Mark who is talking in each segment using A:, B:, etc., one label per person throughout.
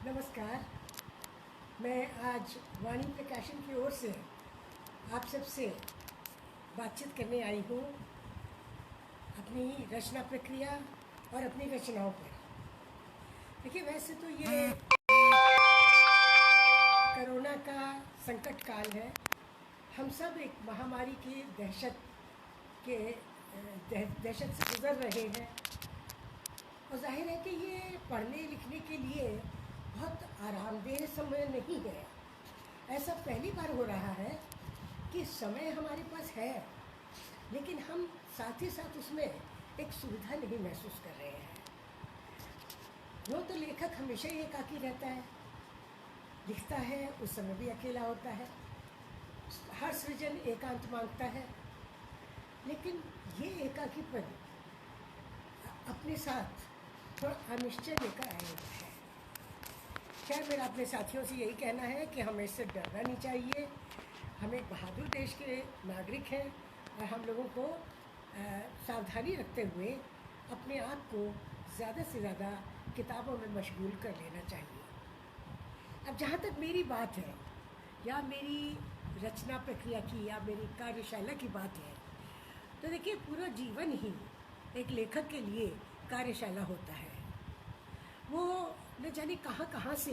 A: नमस्कार। मैं आज वाणी प्रकाशन की ओर से आप सबसे बातचीत करने आई हूँ अपनी रचना प्रक्रिया और अपनी रचनाओं पर। देखिए, वैसे तो ये कोरोना का संकट काल है। हम सब एक महामारी की दहशत से गुजर रहे हैं और जाहिर है कि ये पढ़ने लिखने के लिए बहुत आरामदेह समय नहीं है। ऐसा पहली बार हो रहा है कि समय हमारे पास है, लेकिन हम साथ ही साथ उसमें एक सुविधा नहीं महसूस कर रहे हैं। यूँ तो लेखक हमेशा ही एकाकी रहता है, लिखता है, उस समय भी अकेला होता है, हर सृजन एकांत मांगता है। लेकिन ये एकाकीपन अपने साथ थोड़ा अनिश्चय लेकर आया हुआ है। खैर, मेरा अपने साथियों से यही कहना है कि हमें इससे डरना नहीं चाहिए। हम एक बहादुर देश के नागरिक हैं और हम लोगों को सावधानी रखते हुए अपने आप को ज़्यादा से ज़्यादा किताबों में मशगूल कर लेना चाहिए। अब जहाँ तक मेरी बात है या मेरी रचना प्रक्रिया की या मेरी कार्यशाला की बात है, तो देखिए, पूरा जीवन ही एक लेखक के लिए कार्यशाला होता है। वो न जाने कहाँ कहाँ से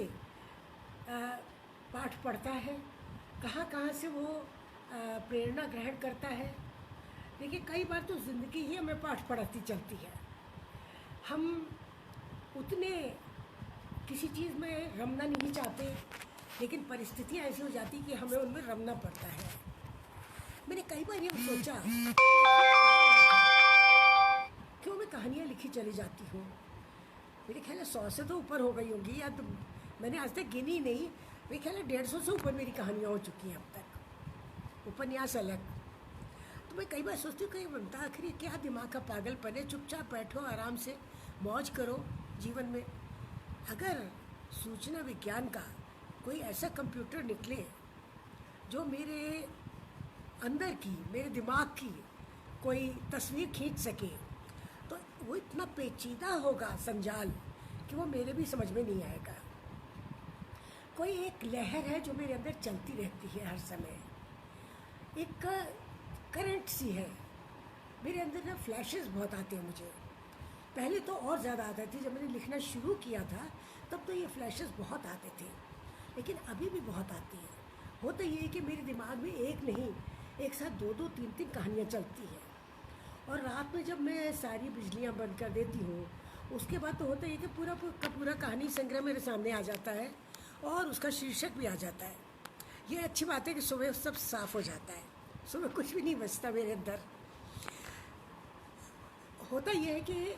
A: पाठ पढ़ता है, कहाँ कहाँ से वो प्रेरणा ग्रहण करता है। देखिए, कई बार तो ज़िंदगी ही हमें पाठ पढ़ाती चलती है। हम उतने किसी चीज़ में रमना नहीं चाहते, लेकिन परिस्थितियाँ ऐसी हो जाती कि हमें उनमें रमना पड़ता है। मैंने कई बार ये सोचा, क्यों मैं कहानियाँ लिखी चली जाती हूँ। मेरे ख्याल है 100 से तो ऊपर हो गई होंगी, या तो मैंने आज तक गिनी नहीं। मेरे ख्याल है 150 से ऊपर मेरी कहानियाँ हो चुकी हैं अब तक, उपन्यास अलग। तो मैं कई बार सोचती हूँ कि बनता आखिर क्या दिमाग का पागलपन है। चुपचाप बैठो, आराम से मौज करो जीवन में। अगर सूचना विज्ञान का कोई ऐसा कंप्यूटर निकले जो मेरे अंदर की, मेरे दिमाग की कोई तस्वीर खींच सके, तो वो इतना पेचीदा होगा संजाल कि वो मेरे भी समझ में नहीं आएगा। कोई एक लहर है जो मेरे अंदर चलती रहती है हर समय, एक करंट सी है मेरे अंदर ना। फ्लैशेस बहुत आते हैं मुझे। पहले तो और ज़्यादा आते थे, जब मैंने लिखना शुरू किया था तब तो ये फ्लैशेस बहुत आते थे, लेकिन अभी भी बहुत आती हैं। होता ये है कि मेरे दिमाग में एक नहीं, एक साथ 2-2, 3-3 कहानियाँ चलती हैं। और रात में जब मैं सारी बिजलियाँ बंद कर देती हूँ, उसके बाद तो होता है कि पूरा का पूरा कहानी संग्रह मेरे सामने आ जाता है और उसका शीर्षक भी आ जाता है। ये अच्छी बात है कि सुबह सब साफ हो जाता है, सुबह कुछ भी नहीं बचता मेरे अंदर। होता यह है कि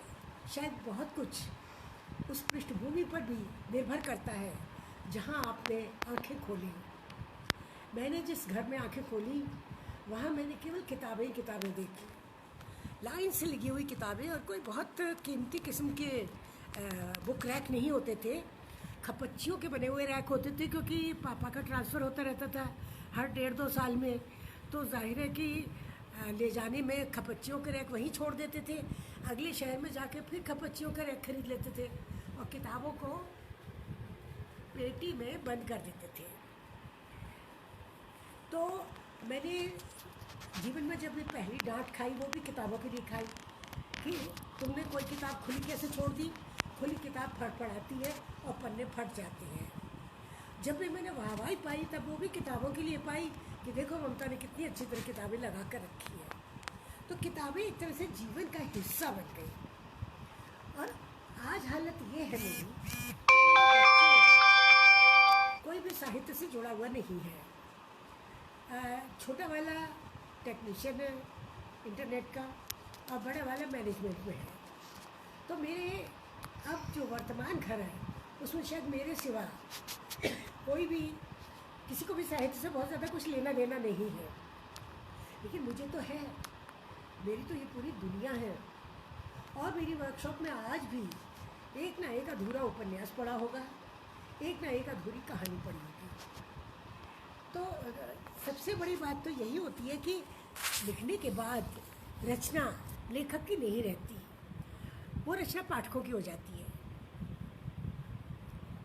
A: शायद बहुत कुछ उस पृष्ठभूमि पर भी निर्भर करता है जहाँ आपने आंखें खोली। मैंने जिस घर में आंखें खोली, वहाँ मैंने केवल किताबें ही किताबें देखी, लाइन से लगी हुई किताबें। और कोई बहुत कीमती किस्म के बुक रैक नहीं होते थे, खपच्चियों के बने हुए रैक होते थे, क्योंकि पापा का ट्रांसफ़र होता रहता था हर 1.5-2 साल में। तो जाहिर है कि ले जाने में खपच्चियों के रैक वहीं छोड़ देते थे, अगले शहर में जाके फिर खपच्चियों का रैक खरीद लेते थे और किताबों को पेटी में बंद कर देते थे। तो मैंने जीवन में जब भी पहली डांट खाई, वो भी किताबों के लिए खाई कि तुमने कोई किताब खुली कैसे छोड़ दी। खुली किताब फड़फड़ाती है और पन्ने फट जाते हैं। जब भी मैंने वाहवाही पाई, तब वो भी किताबों के लिए पाई कि देखो ममता ने कितनी अच्छी तरह किताबें लगा कर रखी है। तो किताबें एक तरह से जीवन का हिस्सा बन गई। और आज हालत ये है मेरी, कोई भी साहित्य से जुड़ा हुआ नहीं है। छोटा वाला टेक्नीशियन है इंटरनेट का और बड़ा वाला मैनेजमेंट में है। तो मेरे अब जो वर्तमान घर है, उसमें शायद मेरे सिवा कोई भी, किसी को भी साहित्य से बहुत ज़्यादा कुछ लेना देना नहीं है। लेकिन मुझे तो है, मेरी तो ये पूरी दुनिया है। और मेरी वर्कशॉप में आज भी एक ना एक अधूरा उपन्यास पढ़ा होगा, एक ना एक अधूरी कहानी पढ़ी होगी। तो सबसे बड़ी बात तो यही होती है कि लिखने के बाद रचना लेखक की नहीं रहती, वो रचना पाठकों की हो जाती है।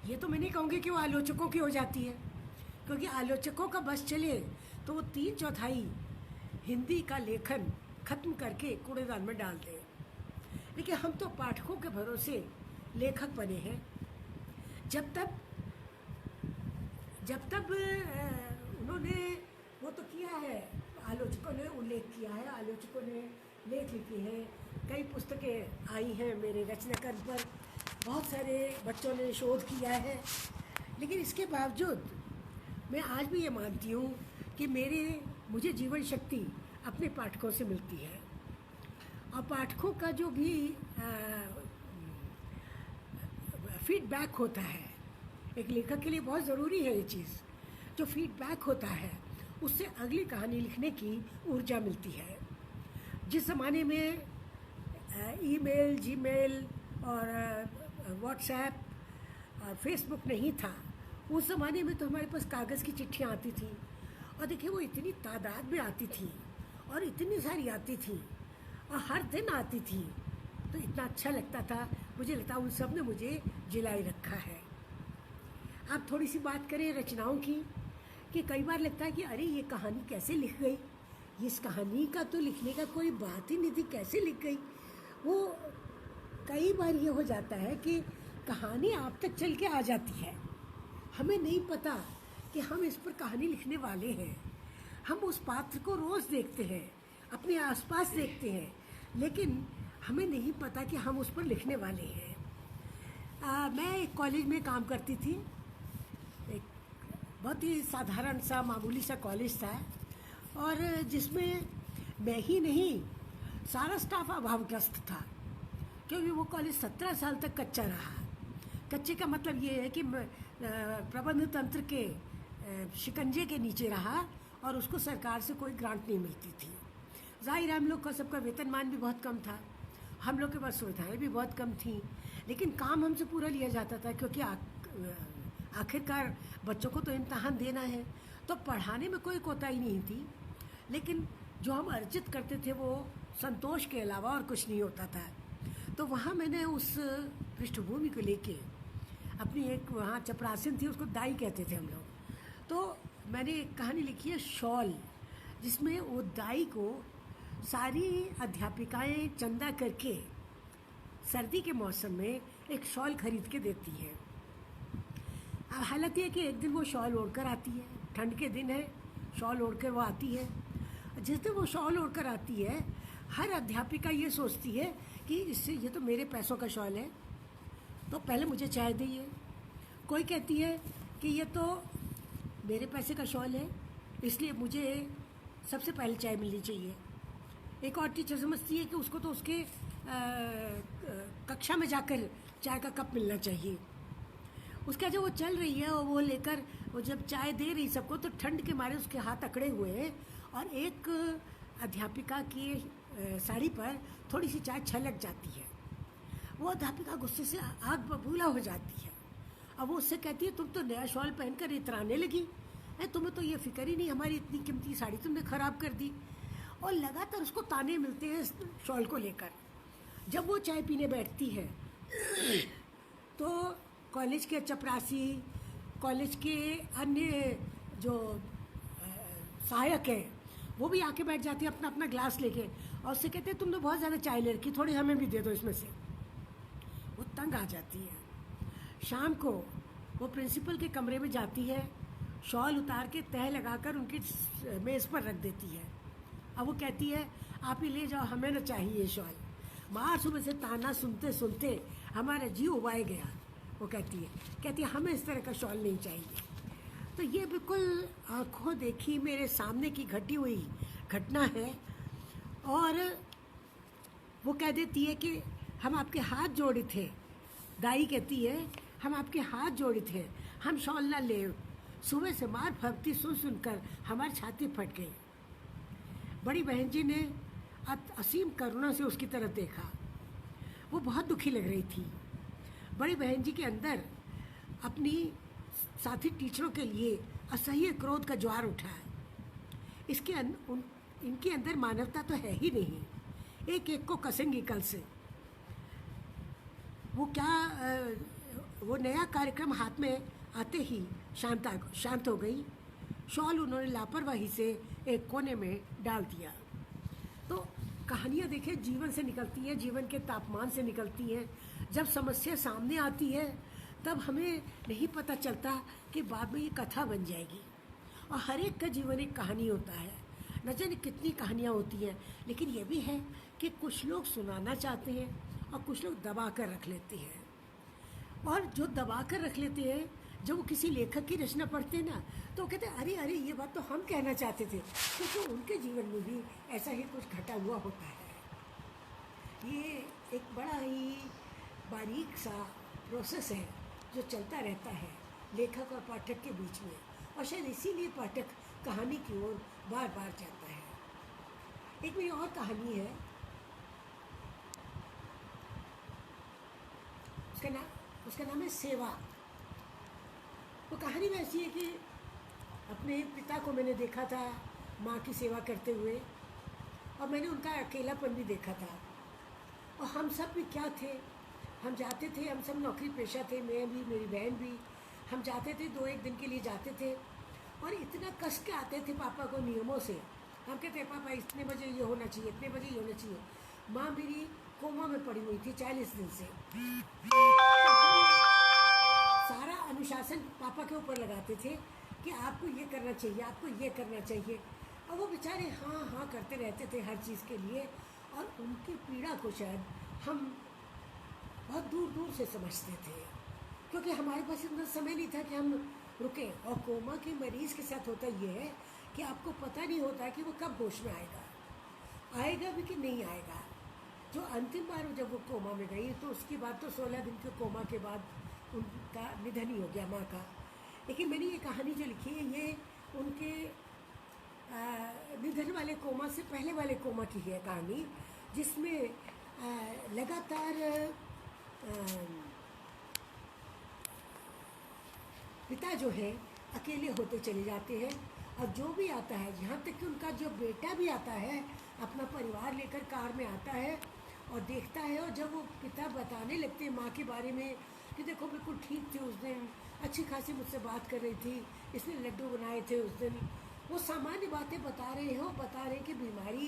A: ये तो मैं नहीं कहूँगी कि वो आलोचकों की हो जाती है, क्योंकि आलोचकों का बस चले तो वो 3/4 हिंदी का लेखन खत्म करके कूड़ेदान में डाल दें। लेकिन हम तो पाठकों के भरोसे लेखक बने हैं। जब तक उन्होंने वो तो किया है, आलोचकों ने उल्लेख किया है, आलोचकों ने लेख लिखे हैं, कई पुस्तकें आई हैं मेरे रचनाक्रम पर, बहुत सारे बच्चों ने शोध किया है। लेकिन इसके बावजूद मैं आज भी ये मानती हूँ कि मुझे जीवन शक्ति अपने पाठकों से मिलती है। और पाठकों का जो भी फीडबैक होता है, एक लेखक के लिए बहुत ज़रूरी है ये चीज़, जो फीडबैक होता है उससे अगली कहानी लिखने की ऊर्जा मिलती है। जिस ज़माने में ईमेल, जीमेल और व्हाट्सएप और फेसबुक नहीं था, उस ज़माने में तो हमारे पास कागज़ की चिट्ठियाँ आती थी, और देखिए वो इतनी तादाद में आती थी और इतनी सारी आती थी और हर दिन आती थी, तो इतना अच्छा लगता था। मुझे लगता है उन सब ने मुझे जिलाए रखा है। आप थोड़ी सी बात करें रचनाओं की, कि कई बार लगता है कि अरे ये कहानी कैसे लिख गई, इस कहानी का तो लिखने का कोई बात ही नहीं थी, कैसे लिख गई। वो कई बार ये हो जाता है कि कहानी आप तक चल के आ जाती है, हमें नहीं पता कि हम इस पर कहानी लिखने वाले हैं। हम उस पात्र को रोज़ देखते हैं, अपने आसपास देखते हैं, लेकिन हमें नहीं पता कि हम उस पर लिखने वाले हैं। मैं एक कॉलेज में काम करती थी, एक बहुत ही साधारण सा मामूली सा कॉलेज था, और जिसमें मैं ही नहीं सारा स्टाफ अभावग्रस्त था, क्योंकि वो कॉलेज 17 साल तक कच्चा रहा। कच्चे का मतलब ये है कि प्रबंध तंत्र के शिकंजे के नीचे रहा और उसको सरकार से कोई ग्रांट नहीं मिलती थी। जाहिर है हम लोग का सबका वेतनमान भी बहुत कम था, हम लोग के पास सुविधाएं भी बहुत कम थीं, लेकिन काम हमसे पूरा लिया जाता था, क्योंकि आखिरकार बच्चों को तो इम्तहान देना है, तो पढ़ाने में कोई कोताही नहीं थी। लेकिन जो हम अर्जित करते थे वो संतोष के अलावा और कुछ नहीं होता था। तो वहाँ मैंने उस पृष्ठभूमि को लेके अपनी एक वहाँ चपरासिन थी, उसको दाई कहते थे हम लोग, तो मैंने एक कहानी लिखी है शॉल, जिसमें वो दाई को सारी अध्यापिकाएं चंदा करके सर्दी के मौसम में एक शॉल खरीद के देती है। अब हालत ये कि एक दिन वो शॉल ओढ़कर आती है, ठंड के दिन है, शॉल ओढ़कर वो आती है। जिस दिन वो शॉल ओढ़कर आती है, हर अध्यापिका ये सोचती है कि इससे ये तो मेरे पैसों का शॉल है, तो पहले मुझे चाय दीजिए। कोई कहती है कि ये तो मेरे पैसे का शॉल है, इसलिए मुझे सबसे पहले चाय मिलनी चाहिए। एक और टीचर समझती है कि उसको तो उसके कक्षा में जाकर चाय का कप मिलना चाहिए। उसका जो वो चल रही है और वो लेकर वो जब चाय दे रही सबको, तो ठंड के मारे उसके हाथ अकड़े हुए हैं, और एक अध्यापिका की साड़ी पर थोड़ी सी चाय छलक जाती है। वो अध्यापिका गुस्से से आग बबूला हो जाती है। अब वो उससे कहती है तुम तो नया शॉल पहनकर इतराने लगी, तुम्हें तो ये फिक्र ही नहीं, हमारी इतनी कीमती साड़ी तुमने ख़राब कर दी। और लगातार उसको ताने मिलते हैं शॉल को लेकर। जब वो चाय पीने बैठती है तो कॉलेज के चपरासी, कॉलेज के अन्य जो सहायक हैं, वो भी आके बैठ जाती है अपना अपना ग्लास लेके, और उससे कहते हैं तुमने बहुत ज़्यादा चाय ले रखी, थोड़ी हमें भी दे दो इसमें से। वो तंग आ जाती है। शाम को वो प्रिंसिपल के कमरे में जाती है, शॉल उतार के तह लगाकर उनकी मेज़ पर रख देती है। अब वो कहती है आप ही ले जाओ, हमें ना चाहिए शॉल। बाहर सुबह से ताना सुनते सुनते हमारा जी उबाए गया। वो कहती है हमें इस तरह का शॉल नहीं चाहिए। तो ये बिल्कुल आंखों देखी मेरे सामने की घटी हुई घटना है। और वो कह देती है कि हम आपके हाथ जोड़े थे, दाई कहती है हम आपके हाथ जोड़े थे, हम शॉल ना ले। सुबह से मार फटती सुन सुनकर हमारी छाती फट गई। बड़ी बहन जी ने असीम करुणा से उसकी तरफ देखा। वो बहुत दुखी लग रही थी। बड़ी बहन जी के अंदर अपनी साथी टीचरों के लिए असह्य क्रोध का ज्वार उठा है। इनके अंदर मानवता तो है ही नहीं, एक एक को कसेंगी कल से। वो क्या वो नया कार्यक्रम हाथ में आते ही शांत हो गई। शॉल उन्होंने लापरवाही से एक कोने में डाल दिया। तो कहानियाँ देखिए जीवन से निकलती हैं, जीवन के तापमान से निकलती हैं। जब समस्या सामने आती है तब हमें नहीं पता चलता कि बाद में ये कथा बन जाएगी। और हर एक का जीवन एक कहानी होता है, न जाने कितनी कहानियाँ होती हैं, लेकिन ये भी है कि कुछ लोग सुनाना चाहते हैं और कुछ लोग दबा कर रख लेते हैं। और जो दबा कर रख लेते हैं, जब वो किसी लेखक की रचना पढ़ते हैं ना, तो वो कहते हैं अरे अरे ये बात तो हम कहना चाहते थे, क्योंकि तो उनके जीवन में भी ऐसा ही कुछ घटा हुआ होता है। ये एक बड़ा ही बारीक सा प्रोसेस है जो चलता रहता है लेखक और पाठक के बीच में, और शायद इसीलिए पाठक कहानी की ओर बार बार जाता है। एक मेरी और कहानी है, उसका नाम है सेवा। वो कहानी में ऐसी है कि अपने पिता को मैंने देखा था माँ की सेवा करते हुए, और मैंने उनका अकेलापन भी देखा था। और हम सब भी क्या थे, हम जाते थे, हम सब नौकरी पेशा थे, मैं भी मेरी बहन भी। हम जाते थे, 2-1 दिन के लिए जाते थे, और इतना कस के आते थे पापा को नियमों से। हम कहते हैं पापा इतने बजे ये होना चाहिए, इतने बजे ये होना चाहिए। माँ मेरी कोमा में पड़ी हुई थी 40 दिन से। सारा अनुशासन पापा के ऊपर लगाते थे कि आपको ये करना चाहिए, आपको ये करना चाहिए, और वो बेचारे हाँ हाँ करते रहते थे हर चीज़ के लिए। और उनकी पीड़ा को शायद हम बहुत दूर दूर से समझते थे, क्योंकि हमारे पास इतना समय नहीं था कि हम रुके। और कोमा के मरीज़ के साथ होता ये है कि आपको पता नहीं होता कि वो कब होश में आएगा भी कि नहीं आएगा। जो अंतिम बार जब वो कोमा में गई तो उसके बाद तो 16 दिन के कोमा के बाद उनका निधन ही हो गया माँ का। लेकिन मैंने ये कहानी जो लिखी है ये उनके निधन वाले कोमा से पहले वाले कोमा की है कहानी, जिसमें लगातार पिता जो है अकेले होते चले जाते हैं। और जो भी आता है, यहाँ तक कि उनका जो बेटा भी आता है अपना परिवार लेकर कार में आता है और देखता है। और जब वो पिता बताने लगते हैं माँ के बारे में कि देखो बिल्कुल ठीक थी उस दिन, अच्छी खासी मुझसे बात कर रही थी, इसने लड्डू बनाए थे उस दिन, वो सामान्य बातें बता रहे हो, बता रहे कि बीमारी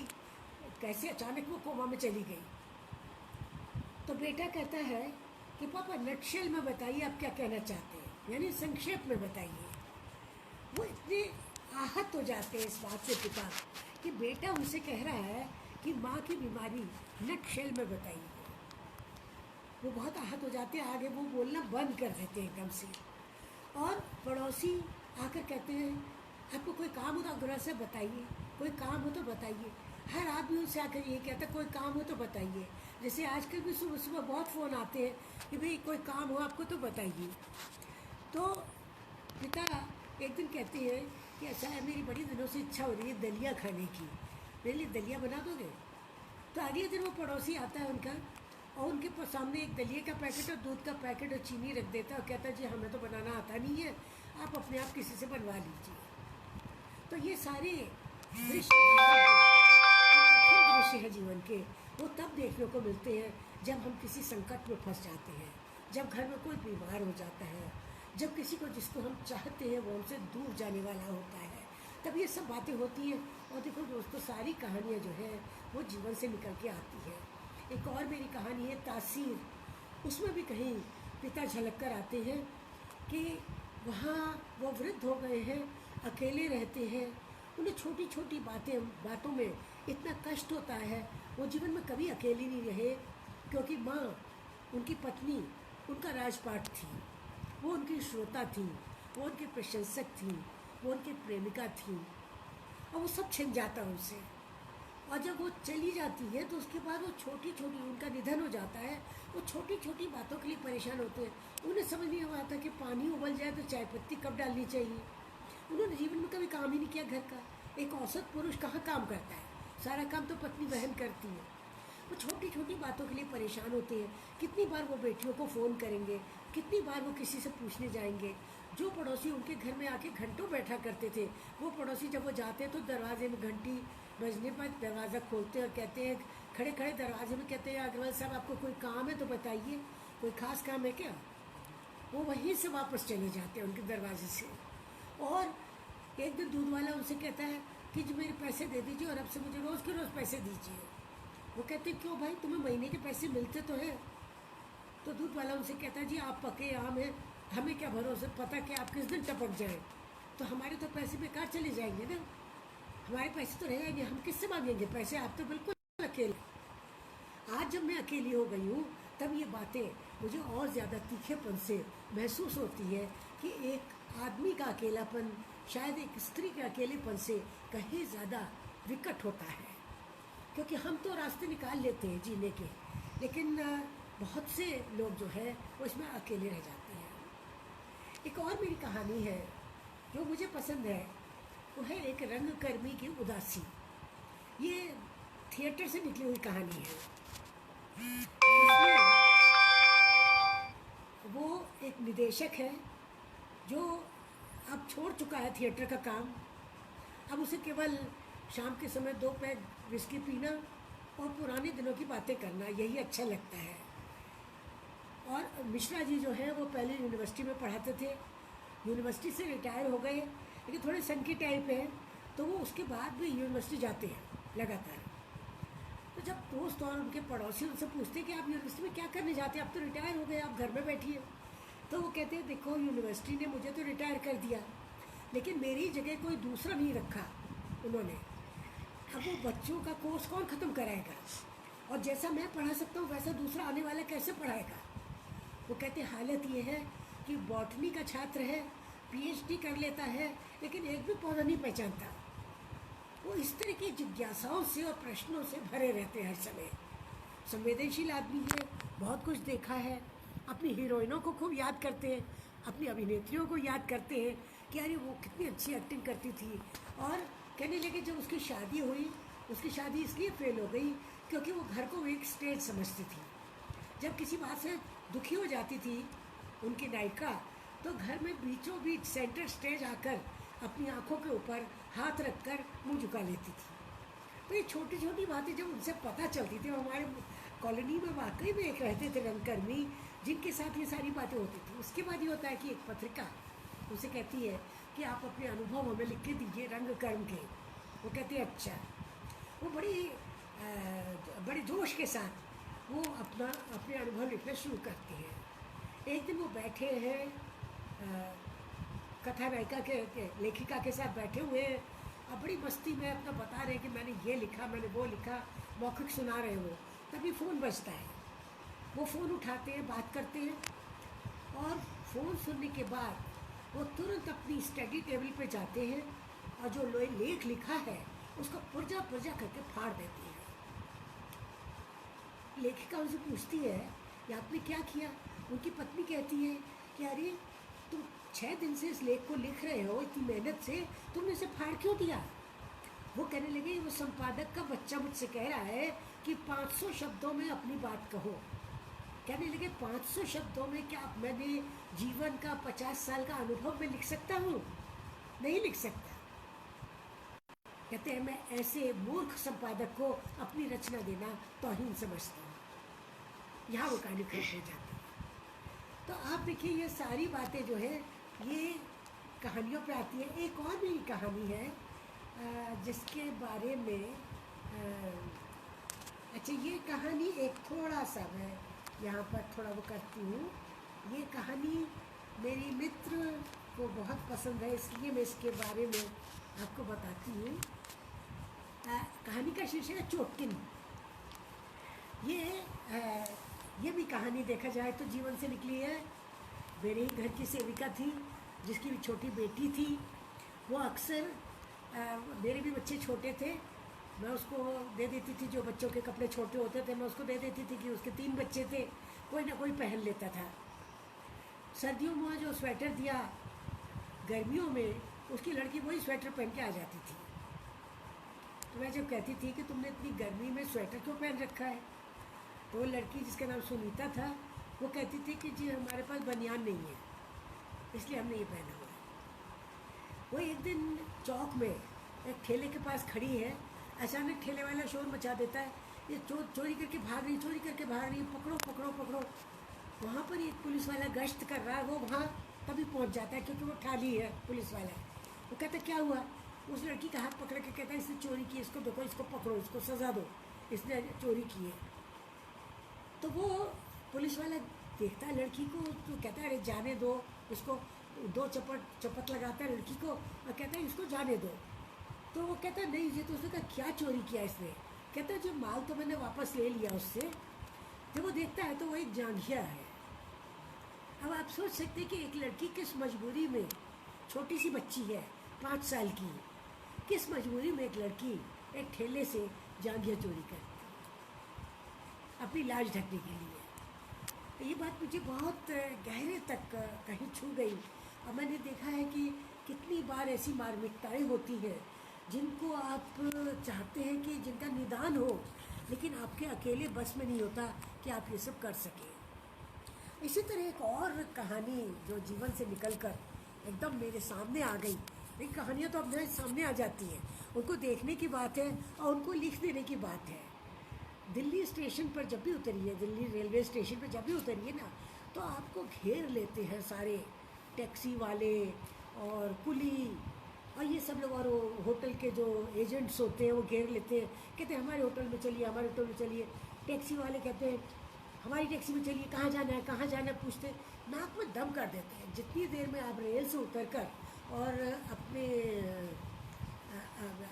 A: कैसे अचानक वो कोमा में चली गई। तो बेटा कहता है कि पापा नटशेल में बताइए आप क्या कहना चाहते हैं, यानी संक्षेप में बताइए। वो इतने आहत हो जाते हैं इस बात से पिता कि बेटा उनसे कह रहा है कि माँ की बीमारी नटशेल में बताइए। वो बहुत आहत हो जाते हैं, आगे वो बोलना बंद कर देते हैं एकदम से। और पड़ोसी आकर कहते हैं आपको कोई काम हो तो अग्रह से बताइए, कोई काम हो तो बताइए। हर आदमी उनसे आकर ये कहता है कोई काम हो तो बताइए। जैसे आजकल भी सुबह सुबह बहुत फ़ोन आते हैं कि भाई कोई काम हो आपको तो बताइए। तो पिता एक दिन कहते हैं कि अच्छा है मेरी बड़ी दिनों से इच्छा हो रही है दलिया खाने की, मेरे लिए दलिया बना दोगे। तो अगले दिन वो पड़ोसी आता है उनका और उनके सामने एक दलिए का पैकेट और दूध का पैकेट और चीनी रख देता है और कहता है जी हमें तो बनाना आता नहीं है, आप अपने आप किसी से बनवा लीजिए। तो ये सारे दृश्य है जीवन के, वो तब देखने को मिलते हैं जब हम किसी संकट में फंस जाते हैं, जब घर में कोई बीमार हो जाता है, जब किसी को जिसको हम चाहते हैं वो हमसे दूर जाने वाला होता है, तब ये सब बातें होती हैं। और देखो दोस्तों सारी कहानियाँ जो है वो जीवन से निकल के आती है। एक और मेरी कहानी है तासीर, उसमें भी कहीं पिता झलक कर आते हैं कि वहाँ वो वृद्ध हो गए हैं, अकेले रहते हैं, उन्हें छोटी छोटी बातों में इतना कष्ट होता है। वो जीवन में कभी अकेले नहीं रहे, क्योंकि माँ उनकी पत्नी उनका राजपाट थी, वो उनकी श्रोता थी, वो उनकी प्रशंसक थी, वो उनकी प्रेमिका थी, और वो सब छिन जाता उनसे। और जब वो चली जाती है तो उसके बाद वो छोटी छोटी, उनका निधन हो जाता है, वो छोटी छोटी बातों के लिए परेशान होते हैं। उन्हें समझ नहीं आता कि पानी उबल जाए तो चाय पत्ती कब डालनी चाहिए। उन्होंने जीवन में कभी काम ही नहीं किया घर का। एक औसत पुरुष कहाँ काम करता है, सारा काम तो पत्नी बहन करती है। वो छोटी छोटी बातों के लिए परेशान होते हैं। कितनी बार वो बेटियों को फ़ोन करेंगे, कितनी बार वो किसी से पूछने जाएंगे। जो पड़ोसी उनके घर में आके घंटों बैठा करते थे, वो पड़ोसी जब वो जाते तो दरवाजे में घंटी बजने पर दरवाज़ा खोलते और कहते हैं, खड़े खड़े दरवाजे में कहते हैं अग्रवाल साहब आपको कोई काम है तो बताइए, कोई ख़ास काम है क्या। वो वहीं से वापस चले जाते हैं उनके दरवाजे से। और एक दिन दूध वाला उनसे कहता है कि जी मेरे पैसे दे दीजिए और अब से मुझे रोज़ के रोज़ पैसे दीजिए। वो कहते हैं क्यों भाई, तुम्हें महीने के पैसे मिलते तो हैं। तो दूध वाला उनसे कहता है जी आप पके आम हैं, हमें क्या भरोसा पता कि आप किस दिन टपक जाएं, तो हमारे तो पैसे बेकार चले जाएंगे ना, हमारे पैसे तो रह जाएंगे, हम किससे मांगेंगे पैसे, आप तो बिल्कुल अकेले। आज जब मैं अकेली हो गई हूँ तब ये बातें मुझे और ज़्यादा तीखेपन से महसूस होती है कि एक आदमी का अकेलापन शायद एक स्त्री के अकेलेपन से कहीं ज़्यादा विकट होता है, क्योंकि हम तो रास्ते निकाल लेते हैं जीने के, लेकिन बहुत से लोग जो है वो इसमें अकेले रह जाते हैं। एक और मेरी कहानी है जो मुझे पसंद है, वो है एक रंगकर्मी की उदासी। ये थिएटर से निकली हुई कहानी है। इसमें वो एक निदेशक है जो अब छोड़ चुका है थिएटर का काम। अब उसे केवल शाम के समय 2 पैग विस्की पीना और पुराने दिनों की बातें करना यही अच्छा लगता है। और मिश्रा जी जो है वो पहले यूनिवर्सिटी में पढ़ाते थे, यूनिवर्सिटी से रिटायर हो गए, लेकिन थोड़े संकी टाइप है, तो वो उसके बाद भी यूनिवर्सिटी जाते हैं लगातार। तो जब दोस्त और उनके पड़ोसी उनसे पूछते हैं कि आप यूनिवर्सिटी में क्या करने जाते हैं, आप तो रिटायर हो गए, आप घर में बैठिए, तो वो कहते हैं देखो यूनिवर्सिटी ने मुझे तो रिटायर कर दिया, लेकिन मेरी जगह कोई दूसरा नहीं रखा उन्होंने। अब वो बच्चों का कोर्स कौन ख़त्म कराएगा, और जैसा मैं पढ़ा सकता हूँ वैसा दूसरा आने वाला कैसे पढ़ाएगा। वो कहते हैं हालत ये है कि बॉटनी का छात्र है, पीएचडी कर लेता है, लेकिन एक भी पौधा नहीं पहचानता। वो इस तरह की जिज्ञासाओं से और प्रश्नों से भरे रहते हैं हर समय। संवेदनशील आदमी है, बहुत कुछ देखा है, अपनी हीरोइनों को खूब याद करते हैं, अपनी अभिनेत्रियों को याद करते हैं कि अरे वो कितनी अच्छी एक्टिंग करती थी। और कहने लगे जब उसकी शादी हुई, उसकी शादी इसलिए फेल हो गई क्योंकि वो घर को एक स्टेज समझती थी। जब किसी बात से दुखी हो जाती थी उनकी नायिका, तो घर में बीचों बीच सेंटर स्टेज आकर अपनी आंखों के ऊपर हाथ रखकर मुंह झुका लेती थी। तो ये छोटी छोटी बातें जब उनसे पता चलती थी, हमारे कॉलोनी में वाकई में एक रहते थे रंगकर्मी जिनके साथ ये सारी बातें होती थी। उसके बाद ये होता है कि एक पत्रिका उसे कहती है कि आप अपने अनुभव हमें लिख के दीजिए रंगकर्म के। वो कहते हैं अच्छा। वो बड़े जोश के साथ वो अपने अनुभव लिखना शुरू करते हैं। एक दिन वो बैठे हैं कथा नायिका के लेखिका के साथ बैठे हुए हैं, अब बड़ी मस्ती में अपना बता रहे हैं कि मैंने ये लिखा, मैंने वो लिखा, मौखिक सुना रहे हो। तभी फ़ोन बजता है, वो फ़ोन उठाते हैं, बात करते हैं, और फ़ोन सुनने के बाद वो तुरंत अपनी स्टडी टेबल पे जाते हैं और जो लेख लिखा है उसको पुर्जा पुर्जा करके फाड़ देती है। लेखिका उनसे पूछती है कि आपने क्या किया। उनकी पत्नी कहती है कि अरे तुम 6 दिन से इस लेख को लिख रहे हो, इतनी मेहनत से, तुमने इसे फाड़ क्यों दिया। वो कहने लगे वो संपादक का बच्चा मुझसे कह रहा है कि 500 शब्दों में अपनी बात कहो। कहने लगे 500 शब्दों में क्या मैंने जीवन का 50 साल का अनुभव में लिख सकता हूँ? नहीं लिख सकता। कहते हैं मैं ऐसे मूर्ख संपादक को अपनी रचना देना तौहीन समझता हूँ। यहाँ वो कहानी खत्म हो जाती है। तो आप देखिए ये सारी बातें जो है ये कहानियों पे आती है। एक और भी कहानी है जिसके बारे में अच्छा, ये कहानी एक थोड़ा सा मैं यहाँ पर थोड़ा वो करती हूँ। ये कहानी मेरी मित्र को बहुत पसंद है, इसलिए मैं इसके बारे में आपको बताती हूँ। कहानी का शीर्षक है चोटकिन। ये भी कहानी देखा जाए तो जीवन से निकली है। मेरे ही घर की सेविका थी जिसकी भी छोटी बेटी थी। वो अक्सर मेरे भी बच्चे छोटे थे, मैं उसको दे देती थी, जो बच्चों के कपड़े छोटे होते थे मैं उसको दे देती थी कि उसके 3 बच्चे थे, कोई ना कोई पहन लेता था। सर्दियों में जो स्वेटर दिया, गर्मियों में उसकी लड़की वही स्वेटर पहन के आ जाती थी। तो मैं जब कहती थी कि तुमने इतनी गर्मी में स्वेटर क्यों पहन रखा है, तो वो लड़की जिसका नाम सुनीता था वो कहती थी कि जी हमारे पास बनियान नहीं है इसलिए हमने ये पहना हुआ है। वो एक दिन चौक में एक ठेले के पास खड़ी है, अचानक ठेले वाला शोर मचा देता है, ये चोरी करके भाग रही, चोरी करके भाग रही, पकड़ो पकड़ो पकड़ो। वहाँ पर एक पुलिस वाला गश्त कर रहा है, वो वहाँ तभी पहुँच जाता है क्योंकि वो ठाली है पुलिस वाला। वो कहता क्या हुआ, उस लड़की का हाथ पकड़ के कहता है इसने चोरी की, इसको देखो, इसको पकड़ो, इसको सज़ा दो, इसने चोरी की है। तो वो पुलिस वाला देखता है लड़की को तो कहता है अरे जाने दो इसको, दो चपट लगाता है लड़की को और कहता है इसको जाने दो। तो वो कहता है नहीं, ये तो उसने कहा क्या चोरी किया इसने, कहता है जो माल तो मैंने वापस ले लिया उससे। जब वो देखता है तो वो एक जांघिया है। अब आप सोच सकते हैं कि एक लड़की किस मजबूरी में, छोटी सी बच्ची है 5 साल की, किस मजबूरी में एक लड़की एक ठेले से जांघिया चोरी करती अपनी लाज ढकने के लिए। तो ये बात मुझे बहुत गहरे तक कहीं छू गई। और मैंने देखा है कि कितनी बार ऐसी मार्मिकताएँ होती हैं जिनको आप चाहते हैं कि जिनका निदान हो, लेकिन आपके अकेले बस में नहीं होता कि आप ये सब कर सकें। इसी तरह एक और कहानी जो जीवन से निकलकर एकदम मेरे सामने आ गई। ये कहानियाँ तो अब मेरे सामने आ जाती हैं, उनको देखने की बात है और उनको लिख देने की बात है। दिल्ली स्टेशन पर जब भी उतरिए, दिल्ली रेलवे स्टेशन पर जब भी उतरिए ना, तो आपको घेर लेते हैं सारे टैक्सी वाले और कुली और ये सब लोग, और होटल के जो एजेंट्स होते हैं वो घेर लेते हैं, कहते हैं हमारे होटल में चलिए, हमारे होटल में चलिए। टैक्सी वाले कहते हैं हमारी टैक्सी में चलिए, कहाँ जाना है, कहाँ जाना है, पूछते नाक में दम कर देते हैं। जितनी देर में आप रेल से उतर कर और अपने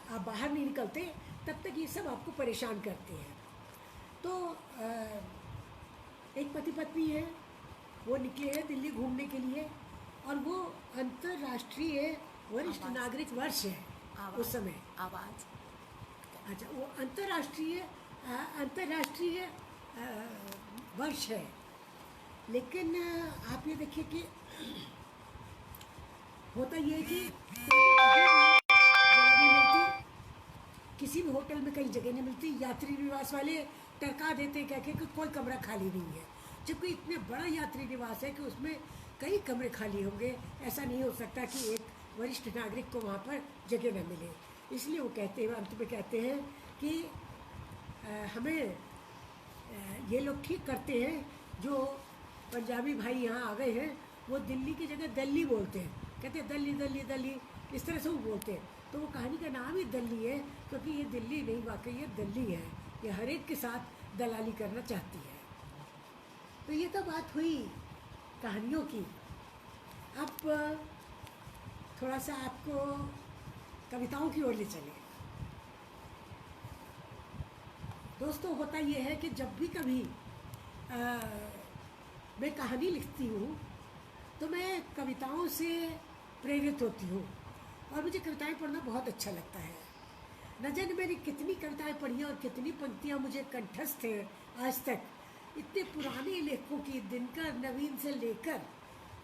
A: आप बाहर नहीं निकलते तब तक ये सब आपको परेशान करते हैं। तो एक पति पत्नी है, वो निकले हैं दिल्ली घूमने के लिए और वो अंतर्राष्ट्रीय वरिष्ठ नागरिक वर्ष है उस समय।
B: आवाज़
A: अच्छा, वो अंतर्राष्ट्रीय वर्ष है। लेकिन आप ये देखिए कि होता ये है कि जगह नहीं मिलती, किसी भी होटल में कहीं जगह नहीं मिलती। यात्री निवास वाले टरका देते हैं, कह के कि कोई कमरा खाली नहीं है, जबकि इतने बड़ा यात्री निवास है कि उसमें कई कमरे खाली होंगे। ऐसा नहीं हो सकता कि एक वरिष्ठ नागरिक को वहाँ पर जगह न मिले। इसलिए वो कहते हैं, अंत में कहते हैं कि हमें ये लोग ठीक करते हैं, जो पंजाबी भाई यहाँ आ गए हैं वो दिल्ली की जगह दिल्ली बोलते हैं, कहते हैं दिल्ली दिल्ली दिल्ली, इस तरह से वो बोलते हैं। तो वो कहानी का नाम ही दिल्ली है क्योंकि ये दिल्ली नहीं, वाकई ये दिल्ली है। ये हर एक के साथ दलाली करना चाहती है। तो ये तो बात हुई कहानियों की। अब थोड़ा सा आपको कविताओं की ओर ले चले। दोस्तों, होता ये है कि जब भी कभी मैं कहानी लिखती हूँ तो मैं कविताओं से प्रेरित होती हूँ और मुझे कविताएं पढ़ना बहुत अच्छा लगता है। न जाने मैंने कितनी कविताएं पढ़ी हैं और कितनी पंक्तियाँ मुझे कंठस्थ हैं आज तक। इतने पुराने लेखकों की, दिनकर नवीन से लेकर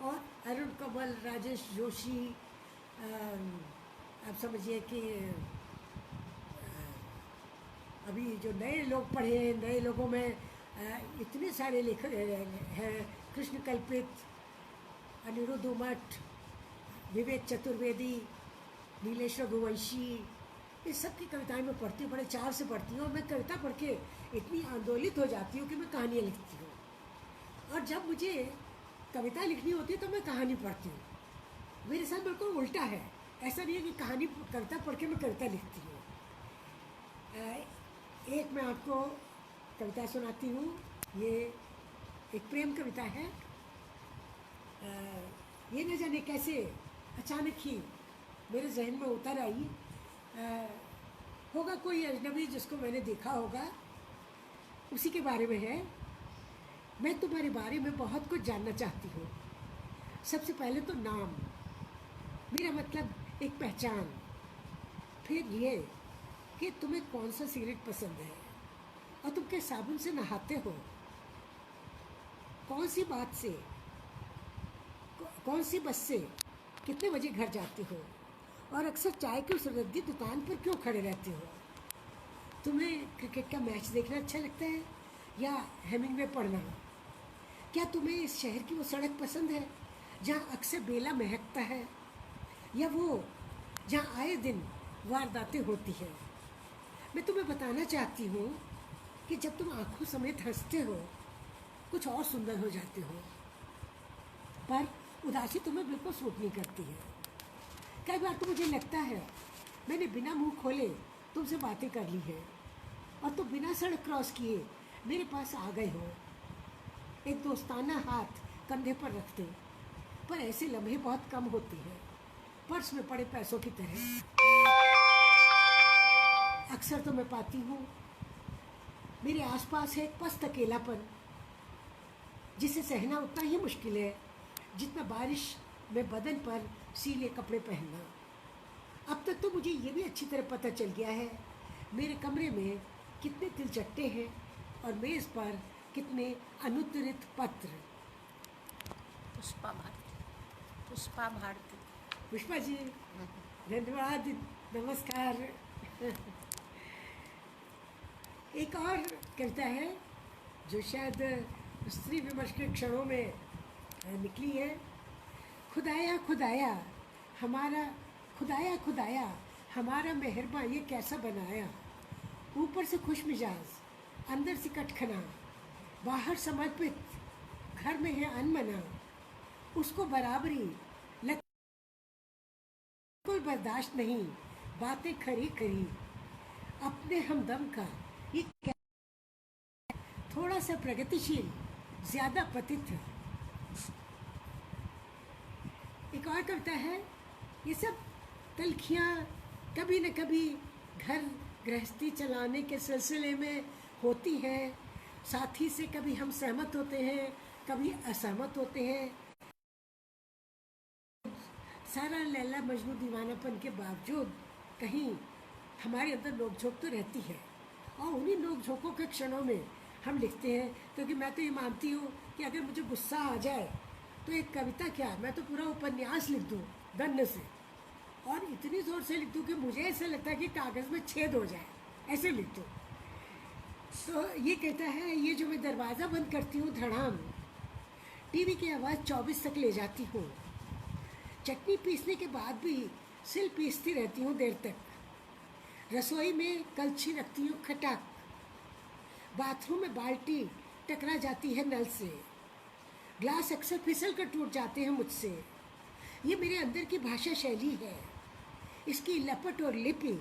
A: और अरुण कमल, राजेश जोशी, आप समझिए कि अभी जो नए लोग पढ़े हैं, नए लोगों में इतने सारे लेखक हैं, कृष्ण कल्पित, अनिरुद्ध उमट, विवेक चतुर्वेदी, नीलेश रघुवंशी, इस सब की कविताएं मैं पढ़ती हूँ, बड़े चाव से पढ़ती हूँ। और मैं कविता पढ़ के इतनी आंदोलित हो जाती हूँ कि मैं कहानियाँ लिखती हूँ। और जब मुझे कविता लिखनी होती है तो मैं कहानी पढ़ती हूँ। मेरे साथ बिल्कुल उल्टा है। ऐसा नहीं है कि कविता पढ़ के मैं कविता लिखती हूँ। एक मैं आपको कविता सुनाती हूँ। ये एक प्रेम कविता है। ये न जाने कैसे अचानक ही मेरे जहन में उतर आई। होगा कोई अजनबी जिसको मैंने देखा होगा, उसी के बारे में है। मैं तुम्हारे बारे में बहुत कुछ जानना चाहती हूँ। सबसे पहले तो नाम, मेरा मतलब एक पहचान, फिर ये कि तुम्हें कौन सा सिगरेट पसंद है और तुम किस साबुन से नहाते हो, कौन सी बात से, कौन सी बस से कितने बजे घर जाते हो और अक्सर चाय की उस रद्दी दुकान पर क्यों खड़े रहते हो। तुम्हें क्रिकेट का मैच देखना अच्छा लगता है या हेमिंग्वे पढ़ना। क्या तुम्हें इस शहर की वो सड़क पसंद है जहाँ अक्सर बेला महकता है, या वो जहाँ आए दिन वारदातें होती हैं। मैं तुम्हें बताना चाहती हूँ कि जब तुम आंखों समेत हंसते हो कुछ और सुंदर हो जाते हो। पर उदासी तुम्हें बिल्कुल सूट नहीं करती है। कई बार तो मुझे लगता है मैंने बिना मुंह खोले तुमसे बातें कर ली है और तुम बिना सड़क क्रॉस किए मेरे पास आ गए हो, एक दोस्ताना हाथ कंधे पर रखते। पर ऐसे लम्हे बहुत कम होते हैं, पर्स में पड़े पैसों की तरह। अक्सर तो मैं पाती हूँ मेरे आसपास है एक पस्त अकेलापन, जिसे सहना उतना ही मुश्किल है जितना बारिश में बदन पर सीले कपड़े पहनना। अब तक तो मुझे ये भी अच्छी तरह पता चल गया है मेरे कमरे में कितने तिलचट्टे हैं और मेज़ पर कितने अनुत्तरित पत्र।
B: पुष्पा भारती। पुष्पा भारती।
A: पुष्पा जी, धन्यवाद, नमस्कार। एक और कविता है जो शायद स्त्री विमर्श के क्षणों में निकली है। खुदाया खुदाया हमारा, खुदाया खुदाया हमारा मेहरबा ये कैसा बनाया, ऊपर से खुश मिजाज अंदर से कटखना, बाहर समर्पित घर में है अनमना, उसको बराबरी लग कोई बर्दाश्त नहीं, बातें खरी खरी अपने हमदम का ये थोड़ा सा प्रगतिशील ज्यादा पतित। एक और कविता है, ये सब तलखियाँ कभी न कभी घर गृहस्थी चलाने के सिलसिले में होती हैं। साथी से कभी हम सहमत होते हैं, कभी असहमत होते हैं। सारा लैला मजनू दीवानापन के बावजूद कहीं हमारे अंदर नोकझोंक तो रहती है, और उन्हीं नोकझोंकों के क्षणों में हम लिखते हैं। क्योंकि मैं तो ये मानती हूँ कि अगर मुझे गुस्सा आ जाए तो एक कविता क्या, मैं तो पूरा उपन्यास लिख दूँ दन्ने से, और इतनी ज़ोर से लिख दूँ कि मुझे ऐसा लगता है कि कागज़ में छेद हो जाए, ऐसे लिख दूँ। तो ये कहता है, ये जो मैं दरवाज़ा बंद करती हूँ धड़ाम, टीवी की आवाज़ 24 तक ले जाती हूँ, चटनी पीसने के बाद भी सिल पीसती रहती हूँ देर तक, रसोई में कलछी रखती हूँ खटाक, बाथरूम में बाल्टी टकरा जाती है नल से, ग्लास अक्सर फिसल कर टूट जाते हैं मुझसे। ये मेरे अंदर की भाषा शैली है, इसकी लपट और लिपि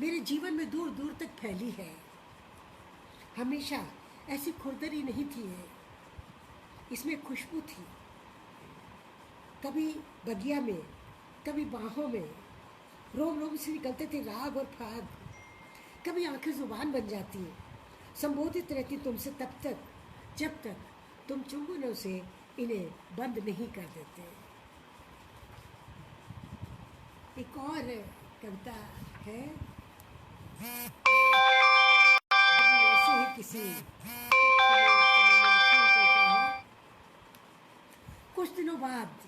A: मेरे जीवन में दूर दूर तक फैली है। हमेशा ऐसी खुरदरी नहीं थी है, इसमें खुशबू थी, कभी बगिया में कभी बाहों में रोम रोम से निकलते थे राग और फाग, कभी आंखें जुबान बन जाती, संबोधित रहती तुमसे तब तक जब तक तुम चुंगनों से इन्हें बंद नहीं कर देते। एक और कविता है, ऐसे ही किसी कुछ दिनों बाद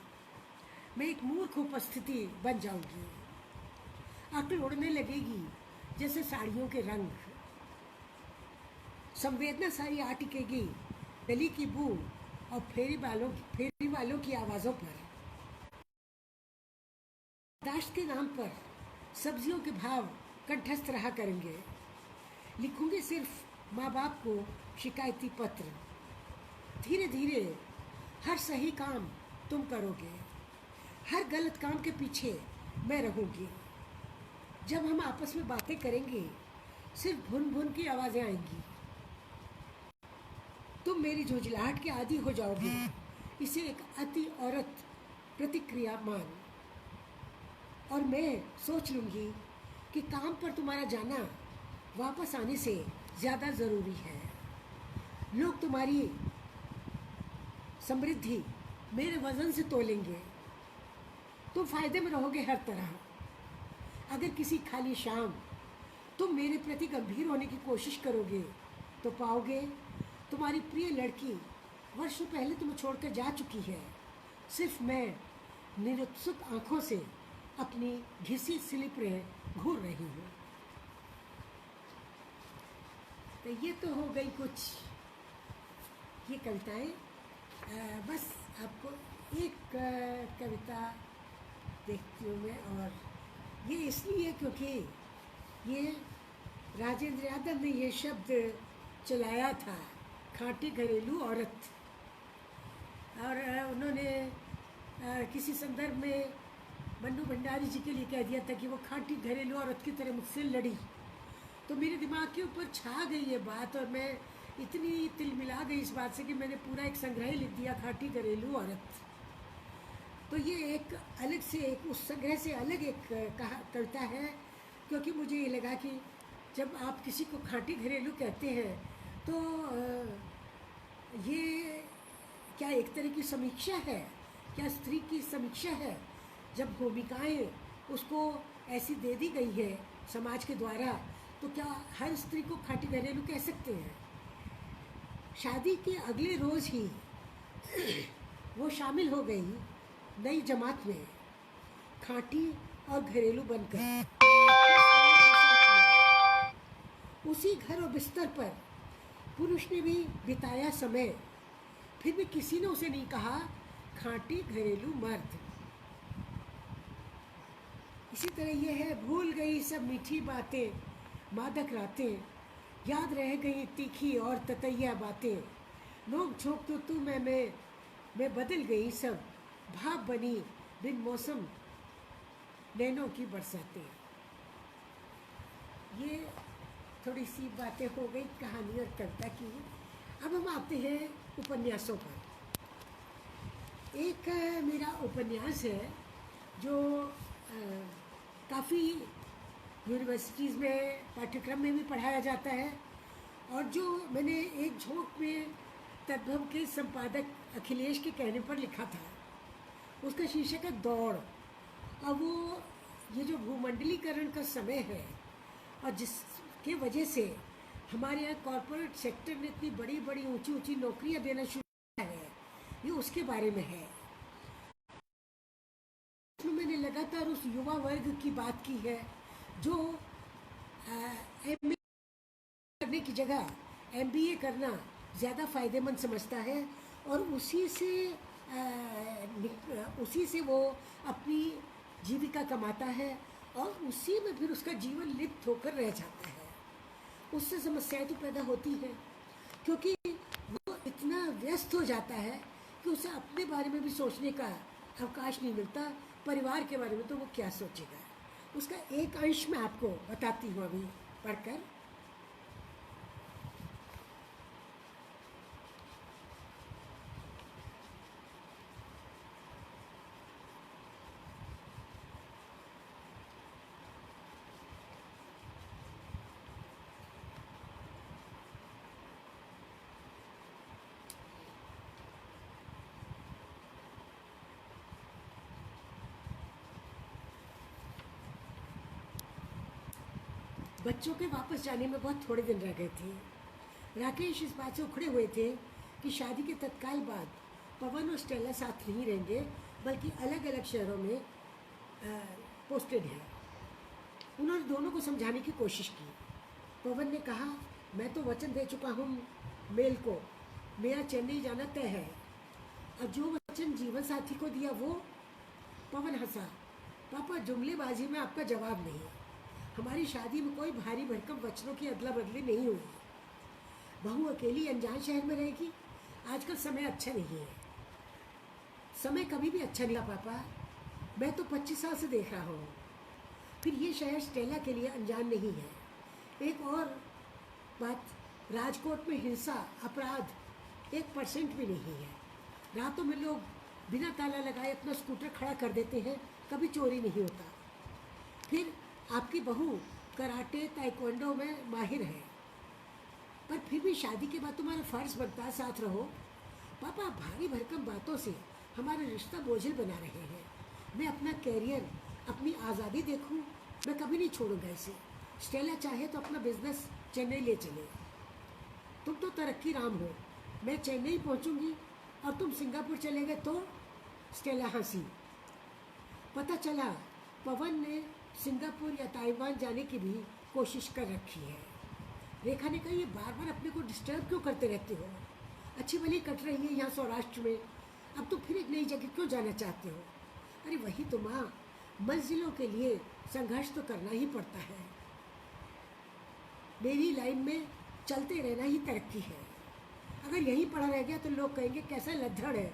A: मैं एक मूर्ख उपस्थिति बन जाऊंगी, अकल उड़ने लगेगी जैसे साड़ियों के रंग, संवेदना सारी आ टिकेगी गली की बू और फेरी वालों की आवाज़ों पर। दाश्त के नाम पर सब्जियों के भाव कंठस्थ रहा करेंगे, लिखूंगी सिर्फ माँ बाप को शिकायती पत्र। धीरे धीरे हर सही काम तुम करोगे, हर गलत काम के पीछे मैं रहूँगी। जब हम आपस में बातें करेंगे सिर्फ भुन भुन की आवाज़ें आएंगी, तुम मेरी झुंझलाहट के आदी हो जाओगे, इसे एक अति औरत प्रतिक्रिया मान। और मैं सोच लूँगी कि काम पर तुम्हारा जाना वापस आने से ज़्यादा ज़रूरी है। लोग तुम्हारी समृद्धि मेरे वज़न से तोलेंगे, तुम फ़ायदे में रहोगे हर तरह। अगर किसी खाली शाम तुम मेरे प्रति गंभीर होने की कोशिश करोगे तो पाओगे तुम्हारी प्रिय लड़की वर्षों पहले तुम्हें छोड़कर जा चुकी है। सिर्फ मैं निरुत्सुक आंखों से अपनी घिसी स्लिपरें घूर रही हूँ। तो ये तो हो गई कुछ ये कविताएं। बस आपको एक कविता देखती हूँ मैं, और ये इसलिए क्योंकि ये राजेंद्र यादव ने ये शब्द चलाया था खाटी घरेलू औरत। और उन्होंने किसी संदर्भ में मन्नू भंडारी जी के लिए कह दिया था कि वो खाटी घरेलू औरत की तरह मुझसे लड़ी। तो मेरे दिमाग के ऊपर छा गई ये बात, और मैं इतनी तिलमिला गई इस बात से कि मैंने पूरा एक संग्रह लिख दिया, खाटी घरेलू औरत। तो ये एक अलग से, एक उस संग्रह से अलग एक कविता है, क्योंकि मुझे ये लगा कि जब आप किसी को खाटी घरेलू कहते हैं तो ये क्या एक तरह की समीक्षा है, क्या स्त्री की समीक्षा है? जब भूमिकाएं उसको ऐसी दे दी गई है समाज के द्वारा, तो क्या हर स्त्री को खाटी घरेलू कह सकते हैं? शादी के अगले रोज़ ही वो शामिल हो गई नई जमात में, खाटी और घरेलू बनकर। उसी घर और बिस्तर पर पुरुष ने भी बिताया समय, फिर भी किसी ने उसे नहीं कहा खाटी घरेलू मर्द। इसी तरह ये है, भूल गई सब मीठी बातें, मादक रातें, याद रह गई तीखी और ततैया बातें, नोक झोंक तो तू मैं बदल गई सब, भाप बनी बिन मौसम नैनों की बरसातें। ये थोड़ी सी बातें हो गई कहानी और कविता की। अब हम आते हैं उपन्यासों पर। एक मेरा उपन्यास है जो काफ़ी यूनिवर्सिटीज़ में पाठ्यक्रम में भी पढ़ाया जाता है, और जो मैंने एक झोंक में तद्भव के संपादक अखिलेश के कहने पर लिखा था। उसका शीर्षक है दौड़। अब वो ये जो भूमंडलीकरण का समय है और जिसके वजह से हमारे यहाँ कॉरपोरेट सेक्टर ने इतनी बड़ी बड़ी ऊंची ऊंची नौकरियां देना शुरू किया है, ये उसके बारे में है। मैंने लगातार उस युवा वर्ग की बात की है जो MA करने की जगह MBA करना ज़्यादा फ़ायदेमंद समझता है, और उसी से वो अपनी जीविका कमाता है, और उसी में फिर उसका जीवन लिप्त होकर रह जाता है। उससे समस्याएं तो पैदा होती हैं, क्योंकि वो इतना व्यस्त हो जाता है कि उसे अपने बारे में भी सोचने का अवकाश नहीं मिलता। परिवार के बारे में तो वो क्या सोचेगा। उसका एक अंश मैं आपको बताती हूँ अभी पढ़कर। बच्चों के वापस जाने में बहुत थोड़े दिन रह गए थे। राकेश इस बात से उखड़े हुए थे कि शादी के तत्काल बाद पवन और स्टेला साथ नहीं रहेंगे, बल्कि अलग अलग शहरों में पोस्टेड हैं। उन्होंने दोनों को समझाने की कोशिश की। पवन ने कहा, मैं तो वचन दे चुका हूँ मेल को, मेरा चेन्नई जाना तय है। और जो वचन जीवन साथी को दिया वो। पवन हंसा, पापा जुमलेबाजी में आपका जवाब नहीं। हमारी शादी में कोई भारी भरकम वचनों की अदला बदली नहीं हुई। बहू अकेली अनजान शहर में रहेगी। आजकल समय अच्छा नहीं है। समय कभी भी अच्छा नहीं था पापा, मैं तो 25 साल से देख रहा हूँ। फिर ये शहर स्टेला के लिए अनजान नहीं है। एक और बात, राजकोट में हिंसा अपराध 1% भी नहीं है। रातों में लोग बिना ताला लगाए अपना स्कूटर खड़ा कर देते हैं, कभी चोरी नहीं होता। फिर आपकी बहू कराटे ताइक्वांडो में माहिर है, पर फिर भी शादी के बाद तुम्हारा फ़र्ज़ बनता है साथ रहो। पापा भारी भरकम बातों से हमारा रिश्ता बोझिल बना रहे हैं। मैं अपना कैरियर, अपनी आज़ादी देखूं, मैं कभी नहीं छोड़ूंगा इसे। स्टेला चाहे तो अपना बिजनेस चेन्नई ले चले। तुम तो तरक्की राम हो। मैं चेन्नई पहुंचूंगी और तुम सिंगापुर चले गए तो? स्टेला हंसी। पता चला पवन ने सिंगापुर या ताइवान जाने की भी कोशिश कर रखी है। रेखा ने कहा, ये बार बार अपने को डिस्टर्ब क्यों करते रहते हो? अच्छी भली कट रही है यहाँ सौराष्ट्र में, अब तो फिर एक नई जगह क्यों जाना चाहते हो? अरे वही तो माँ, मंजिलों के लिए संघर्ष तो करना ही पड़ता है। मेरी लाइन में चलते रहना ही तरक्की है। अगर यहीं पड़ा रह गया तो लोग कहेंगे कैसा लद्दड़ है,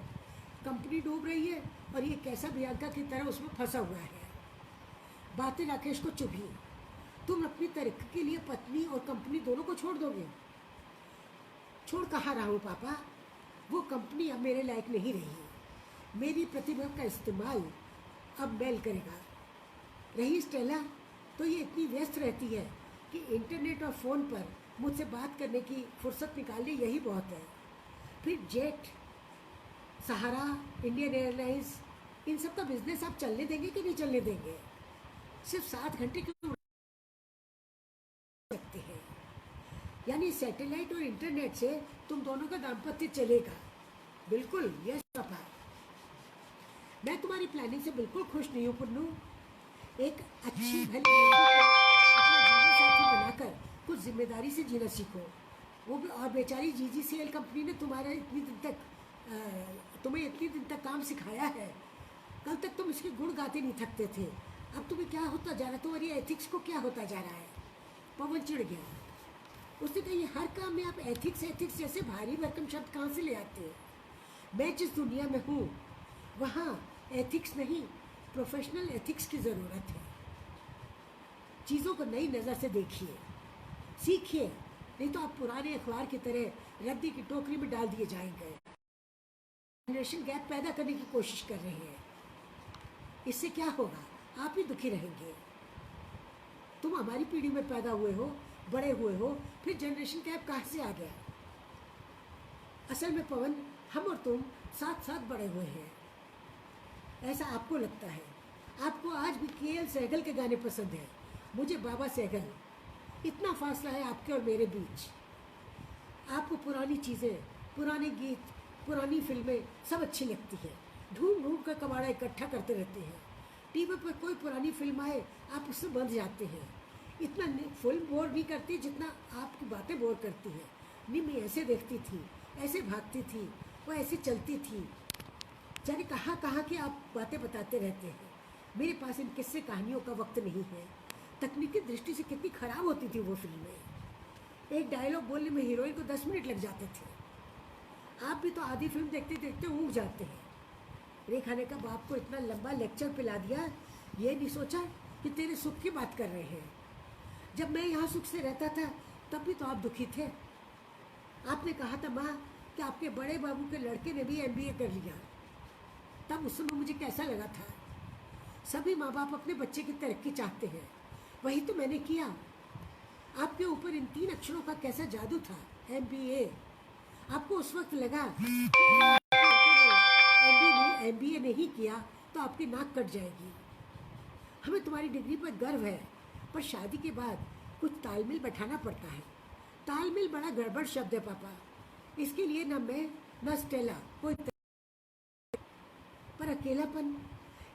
A: कंपनी डूब रही है और ये कैसा प्रियंका की तरह उसमें फंसा हुआ है। बातें राकेश को चुभी। तुम अपनी तरक्की के लिए पत्नी और कंपनी दोनों को छोड़ दोगे? छोड़ कहाँ रहा हूँ पापा, वो कंपनी अब मेरे लायक नहीं रही। मेरी प्रतिभा का इस्तेमाल अब मेल करेगा। रही स्टेला, तो ये इतनी व्यस्त रहती है कि इंटरनेट और फ़ोन पर मुझसे बात करने की फुर्सत निकालनी यही बहुत है। फिर जेट, सहारा, इंडियन एयरलाइंस, इन सब का बिजनेस आप चलने देंगे कि नहीं चलने देंगे? सिर्फ 7 घंटे क्यों उड़ सकते हैं? यानी सैटेलाइट और इंटरनेट से तुम दोनों का दाम्पत्य चलेगा? बिल्कुल, यस पापा। मैं तुम्हारी प्लानिंग से बिल्कुल खुश नहीं हूँ पुन्नू। एक अच्छी भली लड़की को अपना जीवन साथी बनाकर कुछ जिम्मेदारी से जीना सीखो। वो भी, और बेचारी जीजीसीएल कंपनी ने तुम्हें इतनी दिन तक काम सिखाया है। कल तक तुम इसके गुण गाते नहीं थकते थे, अब तुम्हें क्या होता जा रहा है? तुम्हारी एथिक्स को क्या होता जा रहा है? पवन चिढ़ गया। उसने कहा, ये हर काम में आप एथिक्स एथिक्स जैसे भारी भरकम शब्द कहाँ से ले आते हैं? मैं जिस दुनिया में हूँ वहाँ एथिक्स नहीं, प्रोफेशनल एथिक्स की ज़रूरत है। चीज़ों को नई नज़र से देखिए, सीखिए, नहीं तो आप पुराने अखबार की तरह रद्दी की टोकरी में डाल दिए जाएंगे। जनरेशन गैप पैदा करने की कोशिश कर रहे हैं। इससे क्या होगा? आप ही दुखी रहेंगे। तुम हमारी पीढ़ी में पैदा हुए हो, बड़े हुए हो, फिर जनरेशन गैप कहाँ से आ गया? असल में पवन, हम और तुम साथ साथ बड़े हुए हैं, ऐसा आपको लगता है। आपको आज भी केएल सहगल के गाने पसंद हैं, मुझे बाबा सहगल। इतना फासला है आपके और मेरे बीच। आपको पुरानी चीज़ें, पुराने गीत, पुरानी फिल्में सब अच्छी लगती हैं। ढूंढ ढूंढ कर कबाड़ा इकट्ठा करते रहते हैं। टीवी पर कोई पुरानी फिल्म आए आप उससे बंध जाते हैं। इतना फिल्म बोर नहीं करती जितना आपकी बातें बोर करती हैं। निम्मी ऐसे देखती थी, ऐसे भागती थी, वो ऐसे चलती थी, जाने कहाँ कहाँ की आप बातें बताते रहते हैं। मेरे पास इन किस्से कहानियों का वक्त नहीं है। तकनीकी दृष्टि से कितनी ख़राब होती थी वो फिल्में। एक डायलॉग बोलने में हीरोइन को 10 मिनट लग जाते थे। आप भी तो आधी फिल्म देखते देखते ऊब जाते हैं। रेखा ने कहा, बाप को इतना लंबा लेक्चर पिला दिया, ये नहीं सोचा कि तेरे सुख की बात कर रहे हैं। जब मैं यहाँ सुख से रहता था तब भी तो आप दुखी थे। आपने कहा था माँ कि आपके बड़े बाबू के लड़के ने भी MBA कर लिया। तब उस समय मुझे कैसा लगा था? सभी माँ बाप अपने बच्चे की तरक्की चाहते हैं, वही तो मैंने किया। आपके ऊपर इन 3 अक्षरों का कैसा जादू था, MBA। आपको उस वक्त लगा MBA नहीं किया तो आपकी नाक कट जाएगी। हमें तुम्हारी डिग्री पर गर्व है, पर शादी के बाद कुछ तालमेल बैठाना पड़ता है। तालमेल बड़ा गड़बड़ शब्द है पापा। इसके लिए न मैं न स्टेला कोई पर अकेलापन,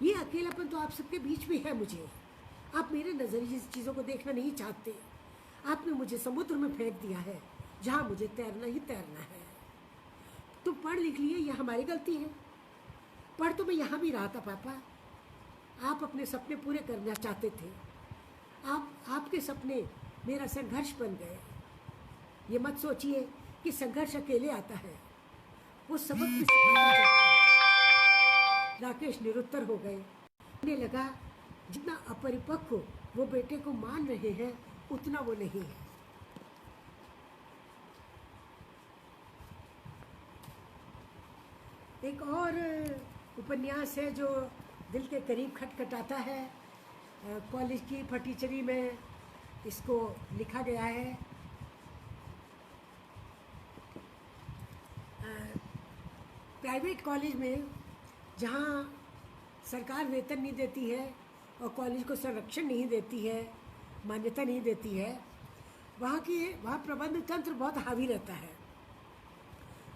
A: ये अकेलापन तो आप सबके बीच में है। मुझे आप मेरे नज़रिए से चीज़ों को देखना नहीं चाहते। आपने मुझे समुद्र में फेंक दिया है जहाँ मुझे तैरना ही तैरना है। तुम पढ़ लिख लिए, यह हमारी गलती है। पढ़ तो मैं यहाँ भी रहा था पापा। आप अपने सपने पूरे करना चाहते थे। आपके सपने मेरा संघर्ष बन गए। ये मत सोचिए कि संघर्ष अकेले आता है, वो सबक भी सिखाता जाता है। राकेश निरुत्तर हो गए। उन्हें लगा जितना अपरिपक्व वो बेटे को मान रहे हैं उतना वो नहीं है। एक और उपन्यास है जो दिल के करीब खटखटाता है। कॉलेज की फटीचरी में इसको लिखा गया है। प्राइवेट कॉलेज में जहाँ सरकार वेतन नहीं देती है और कॉलेज को संरक्षण नहीं देती है, मान्यता नहीं देती है, वहाँ प्रबंध तंत्र बहुत हावी रहता है।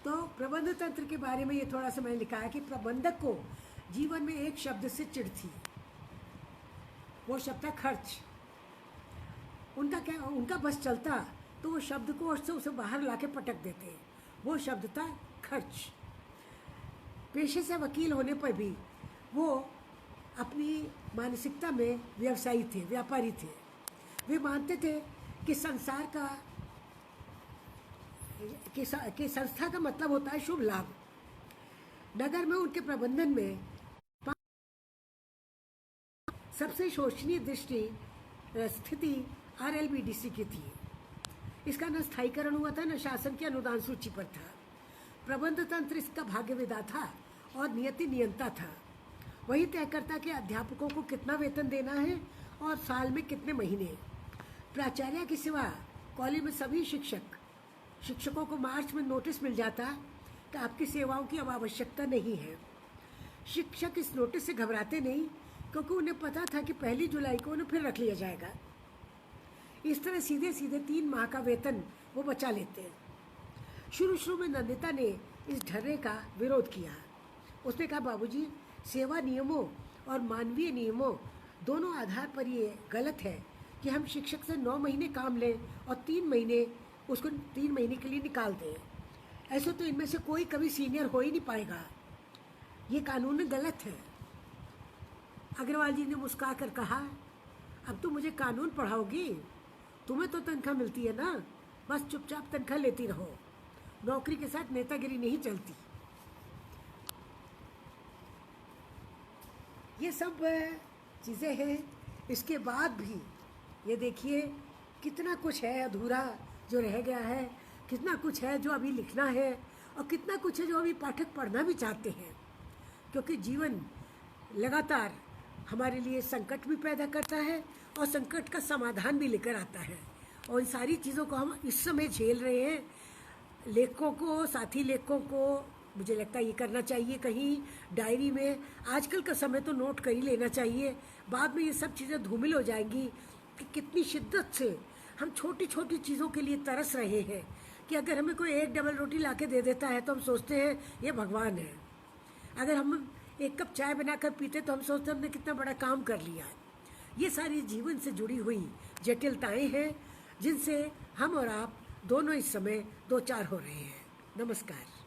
A: तो प्रबंध तंत्र के बारे में ये थोड़ा सा मैंने लिखा है कि प्रबंधक को जीवन में एक शब्द से चिढ़ थी। वो शब्द था खर्च। उनका बस चलता तो वो शब्द को उससे उसे बाहर लाके पटक देते। वो शब्द था खर्च। पेशे से वकील होने पर भी वो अपनी मानसिकता में व्यवसायी थे, व्यापारी थे। वे मानते थे कि संसार का कि संस्था का मतलब होता है शुभ लाभ। नगर में उनके प्रबंधन में सबसे शोचनीय स्थिति RLBDC की थी। इसका न स्थायीकरण हुआ था, न शासन की अनुदान सूची पर था। प्रबंध तंत्र इसका भाग्य विधाता और नियति नियंता था। वही तय करता कि अध्यापकों को कितना वेतन देना है और साल में कितने महीने। प्राचार्य के सिवा कॉलेज में सभी शिक्षकों को मार्च में नोटिस मिल जाता कि आपकी सेवाओं की अब आवश्यकता नहीं है। शिक्षक इस नोटिस से घबराते नहीं, क्योंकि उन्हें पता था कि 1 जुलाई को उन्हें फिर रख लिया जाएगा। इस तरह सीधे सीधे 3 माह का वेतन वो बचा लेते हैं। शुरू में नंदिता ने इस ढर्रे का विरोध किया। उसने कहा, बाबूजी, सेवा नियमों और मानवीय नियमों दोनों आधार पर ये गलत है कि हम शिक्षक से 9 महीने काम लें और 3 महीने उसको 3 महीने के लिए निकाल दें। ऐसे तो इनमें से कोई कभी सीनियर हो ही नहीं पाएगा। ये कानून गलत है। अग्रवाल जी ने मुस्कुरा कर कहा, अब तो मुझे कानून पढ़ाओगी? तुम्हें तो तनख्वाह मिलती है ना, बस चुपचाप तनख्वाह लेती रहो। नौकरी के साथ नेतागिरी नहीं चलती। ये सब चीज़ें हैं। इसके बाद भी ये देखिए कितना कुछ है अधूरा जो रह गया है, कितना कुछ है जो अभी लिखना है, और कितना कुछ है जो अभी पाठक पढ़ना भी चाहते हैं। क्योंकि जीवन लगातार हमारे लिए संकट भी पैदा करता है और संकट का समाधान भी लेकर आता है। और इन सारी चीज़ों को हम इस समय झेल रहे हैं। साथी लेखकों को मुझे लगता है ये करना चाहिए, कहीं डायरी में आजकल का समय तो नोट कर ही लेना चाहिए। बाद में ये सब चीज़ें धूमिल हो जाएंगी कि कितनी शिद्दत से हम छोटी छोटी चीज़ों के लिए तरस रहे हैं कि अगर हमें कोई 1 डबल रोटी ला के दे देता है तो हम सोचते हैं ये भगवान है। अगर हम 1 कप चाय बनाकर पीते तो हम सोचते हैं हमने कितना बड़ा काम कर लिया है। ये सारी जीवन से जुड़ी हुई जटिलताएं हैं जिनसे हम और आप दोनों इस समय 2 चार हो रहे हैं। नमस्कार।